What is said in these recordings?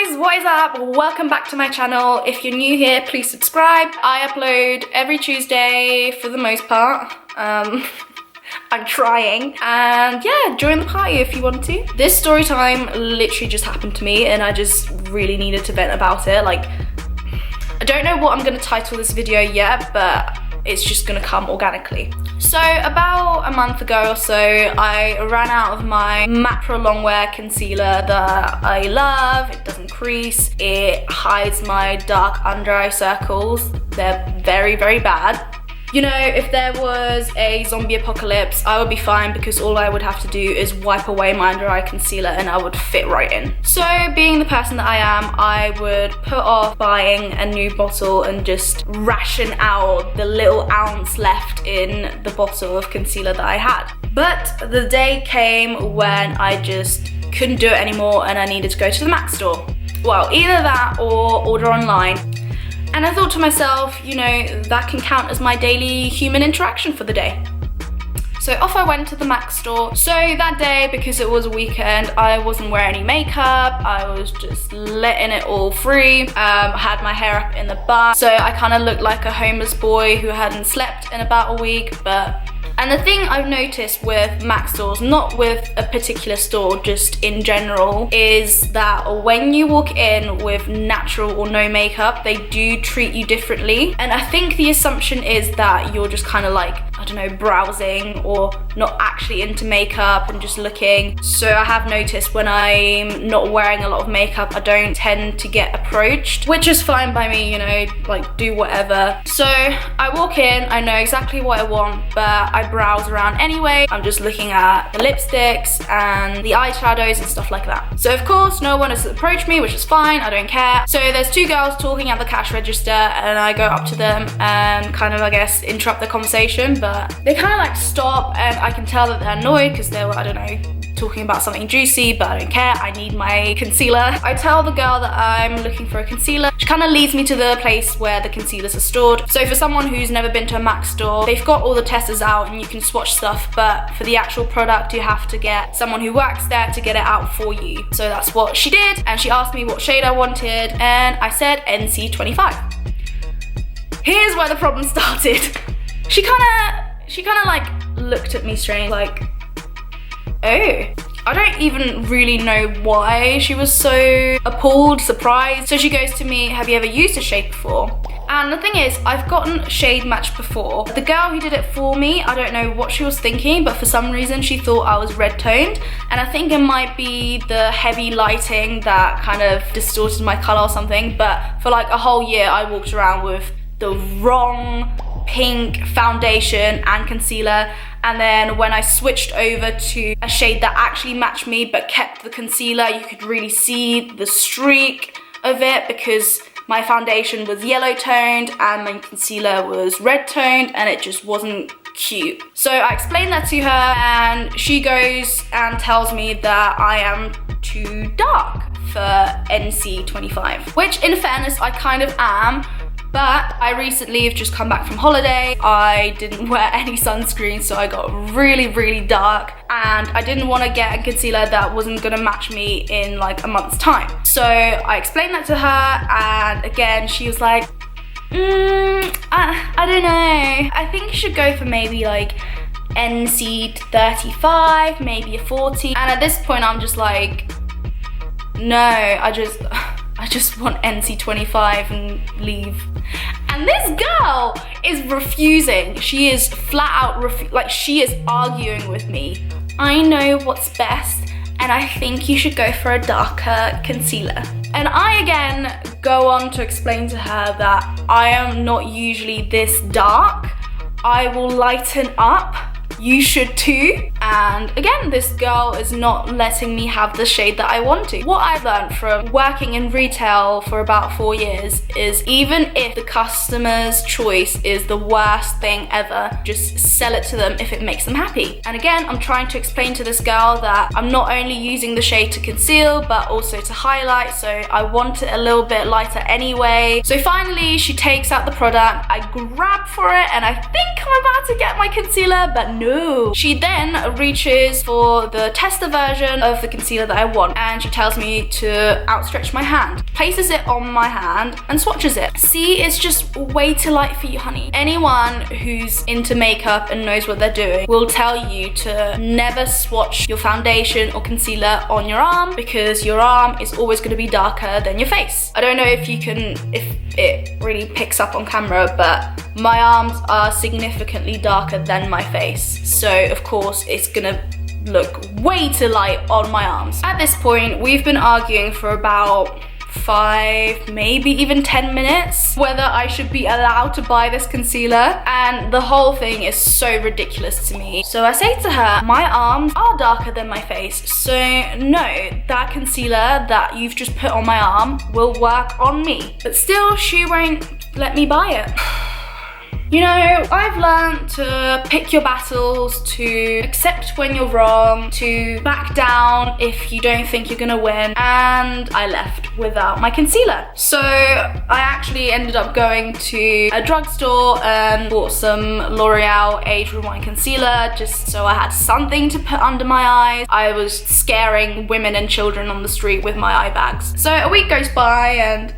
guys, what is up? Welcome back to my channel. If you're new here, please subscribe. I upload every Tuesday for the most part. I'm trying, and yeah, join the party if you want to. This story time literally just happened to me and I just really needed to vent about it. Like, I don't know what I'm gonna title this video yet, but it's just gonna come organically. So about a month ago or so, I ran out of my MAC Pro Longwear concealer that I love. It doesn't crease, it hides my dark under eye circles. They're very, very bad. You know, if there was a zombie apocalypse, I would be fine because all I would have to do is wipe away my under eye concealer and I would fit right in. So being the person that I am, I would put off buying a new bottle and just ration out the little ounce left in the bottle of concealer that I had. But the day came when I just couldn't do it anymore and I needed to go to the MAC store. Well, either that or order online. And I thought to myself, you know, that can count as my daily human interaction for the day. So off I went to the MAC store. So that day, because it was a weekend, I wasn't wearing any makeup. I was just letting it all free. I had my hair up in the bun. So I kind of looked like a homeless boy who hadn't slept in about a week, And the thing I've noticed with MAC stores, not with a particular store, just in general, is that when you walk in with natural or no makeup, they do treat you differently. And I think the assumption is that you're just kind of like, I don't know, browsing or not actually into makeup and just looking. So I have noticed when I'm not wearing a lot of makeup, I don't tend to get approached, which is fine by me, you know, like do whatever. So I walk in, I know exactly what I want, but I browse around anyway. I'm just looking at the lipsticks and the eyeshadows and stuff like that. So of course, no one has approached me, which is fine, I don't care. So there's two girls talking at the cash register and I go up to them and kind of, I guess, interrupt the conversation, but they kind of like stop and I can tell that they're annoyed because they were, I don't know, talking about something juicy, but I don't care, I need my concealer. I tell the girl that I'm looking for a concealer. She kind of leads me to the place where the concealers are stored. So for someone who's never been to a MAC store, they've got all the testers out and you can swatch stuff, but for the actual product, you have to get someone who works there to get it out for you. So that's what she did, and she asked me what shade I wanted, and I said NC25. Here's where the problem started. She kind of like looked at me strange, like, oh. I don't even really know why she was so appalled, surprised. So she goes to me, have you ever used a shade before? And the thing is, I've gotten shade matched before. The girl who did it for me, I don't know what she was thinking, but for some reason she thought I was red toned. And I think it might be the heavy lighting that kind of distorted my color or something. But for like a whole year, I walked around with the wrong pink foundation and concealer, and then when I switched over to a shade that actually matched me but kept the concealer, you could really see the streak of it because my foundation was yellow toned and my concealer was red toned and it just wasn't cute. So I explained that to her and she goes and tells me that I am too dark for NC25, which in fairness I kind of am. But I recently have just come back from holiday. I didn't wear any sunscreen, so I got really, really dark. And I didn't want to get a concealer that wasn't going to match me in like a month's time. So I explained that to her, and again, she was like, I don't know. I think you should go for maybe like NC35, maybe a 40. And at this point, I'm just like, no, I just want NC25 and leave. And this girl is refusing. She is flat out, like she is arguing with me. I know what's best and I think you should go for a darker concealer. And I again go on to explain to her that I am not usually this dark. I will lighten up. You should too. And again, this girl is not letting me have the shade that I want to. What I've learned from working in retail for about 4 years is even if the customer's choice is the worst thing ever, just sell it to them if it makes them happy. And again, I'm trying to explain to this girl that I'm not only using the shade to conceal, but also to highlight, so I want it a little bit lighter anyway. So finally, she takes out the product, I grab for it, and I think I'm about to get my concealer, but no. She then reaches for the tester version of the concealer that I want, and she tells me to outstretch my hand, places it on my hand and swatches it. See, it's just way too light for you, honey. Anyone who's into makeup and knows what they're doing will tell you to never swatch your foundation or concealer on your arm, because your arm is always going to be darker than your face. I don't know if it really picks up on camera, but my arms are significantly darker than my face, so of course it's gonna look way too light on my arms. At this point, we've been arguing for about 5, maybe even 10 minutes whether I should be allowed to buy this concealer, and the whole thing is so ridiculous to me. So I say to her, my arms are darker than my face, so no, that concealer that you've just put on my arm will work on me. But still, she won't let me buy it. You know, I've learned to pick your battles, to accept when you're wrong, to back down if you don't think you're gonna win, and I left without my concealer. So I actually ended up going to a drugstore and bought some L'Oreal Age Rewind concealer just so I had something to put under my eyes. I was scaring women and children on the street with my eye bags. So a week goes by and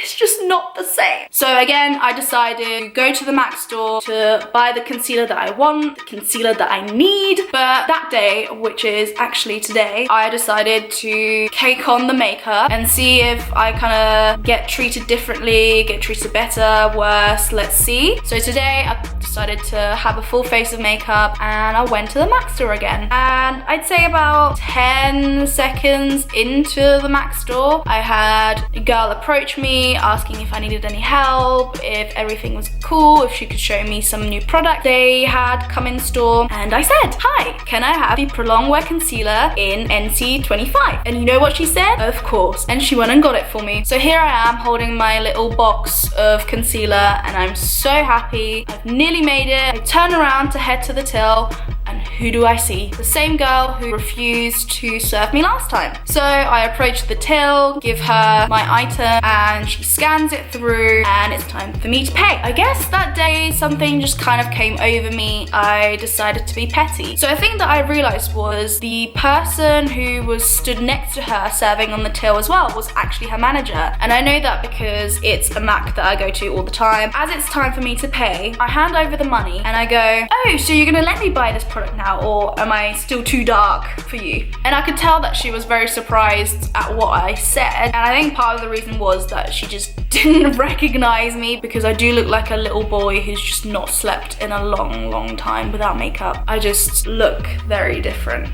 it's just not the same. So again, I decided to go to the MAC store to buy the concealer that I want, the concealer that I need. But that day, which is actually today, I decided to cake on the makeup and see if I kind of get treated differently, get treated better, worse, let's see. So today I decided to have a full face of makeup and I went to the MAC store again. And I'd say about 10 seconds into the MAC store, I had a girl approach me asking if I needed any help, if everything was cool, if she could show me some new product they had come in store. And I said, hi, can I have the Prolong Wear Concealer in NC25? And you know what she said? Of course. And she went and got it for me. So here I am holding my little box of concealer and I'm so happy. I've nearly made it. I turn around to head to the till and who do I see? The same girl who refused to serve me last time. So I approach the till, give her my item, and she scans it through and it's time for me to pay. I guess that day something just kind of came over me. I decided to be petty. So a thing that I realized was the person who was stood next to her serving on the till as well was actually her manager. And I know that because it's a MAC that I go to all the time. As it's time for me to pay, I hand over the money and I go, oh, so you're gonna let me buy this product now, or am I still too dark for you? And I could tell that she was very surprised at what I said, and I think part of the reason was that she just didn't recognize me because I do look like a little boy who's just not slept in a long time without makeup. I just look very different.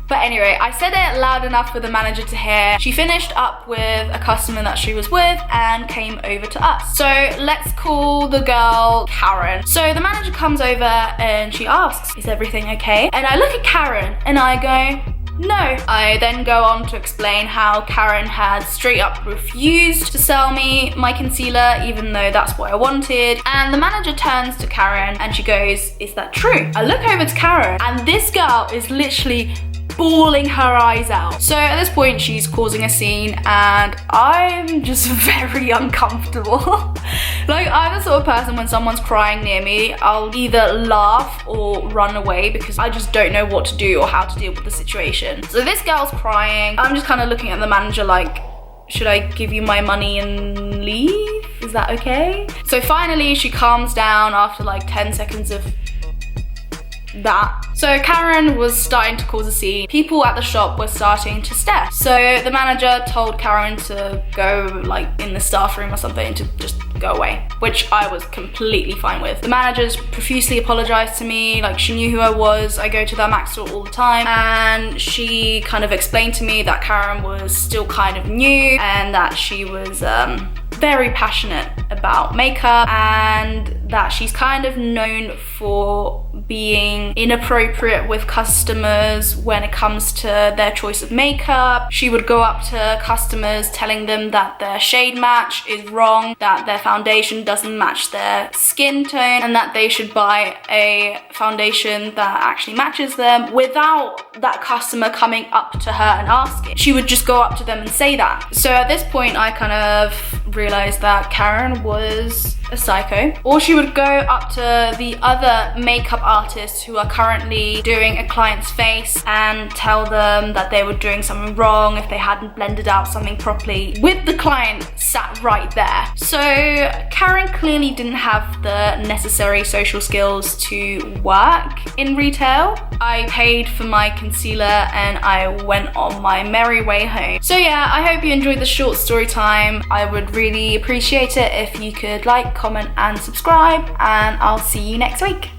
But anyway, I said it loud enough for the manager to hear. She finished up with a customer that she was with and came over to us. So let's call the girl Karen. So the manager comes over and she asks, is everything okay? And I look at Karen and I go, no. I then go on to explain how Karen had straight up refused to sell me my concealer even though that's what I wanted. And the manager turns to Karen and she goes, is that true? I look over to Karen and this girl is literally bawling her eyes out. So at this point she's causing a scene and I'm just very uncomfortable. Like, I'm the sort of person when someone's crying near me, I'll either laugh or run away because I just don't know what to do or how to deal with the situation. So this girl's crying. I'm just kind of looking at the manager like, should I give you my money and leave? Is that okay? So finally she calms down after like 10 seconds of that. So Karen was starting to cause a scene. People at the shop were starting to stare. So the manager told Karen to go like in the staff room or something, to just go away, which I was completely fine with. The managers profusely apologized to me, like she knew who I was. I go to that MAC store all the time, and she kind of explained to me that Karen was still kind of new and that she was very passionate about makeup and that she's kind of known for being inappropriate with customers when it comes to their choice of makeup. She would go up to customers telling them that their shade match is wrong, that their foundation doesn't match their skin tone, and that they should buy a foundation that actually matches them without that customer coming up to her and asking. She would just go up to them and say that. So at this point I kind of realized that Karen was a psycho. Or she would go up to the other makeup artists who are currently doing a client's face and tell them that they were doing something wrong if they hadn't blended out something properly, with the client sat right there. So Karen clearly didn't have the necessary social skills to work in retail. I paid for my concealer and I went on my merry way home. So yeah, I hope you enjoyed the short story time. I would really appreciate it if you could like, comment and subscribe, and I'll see you next week.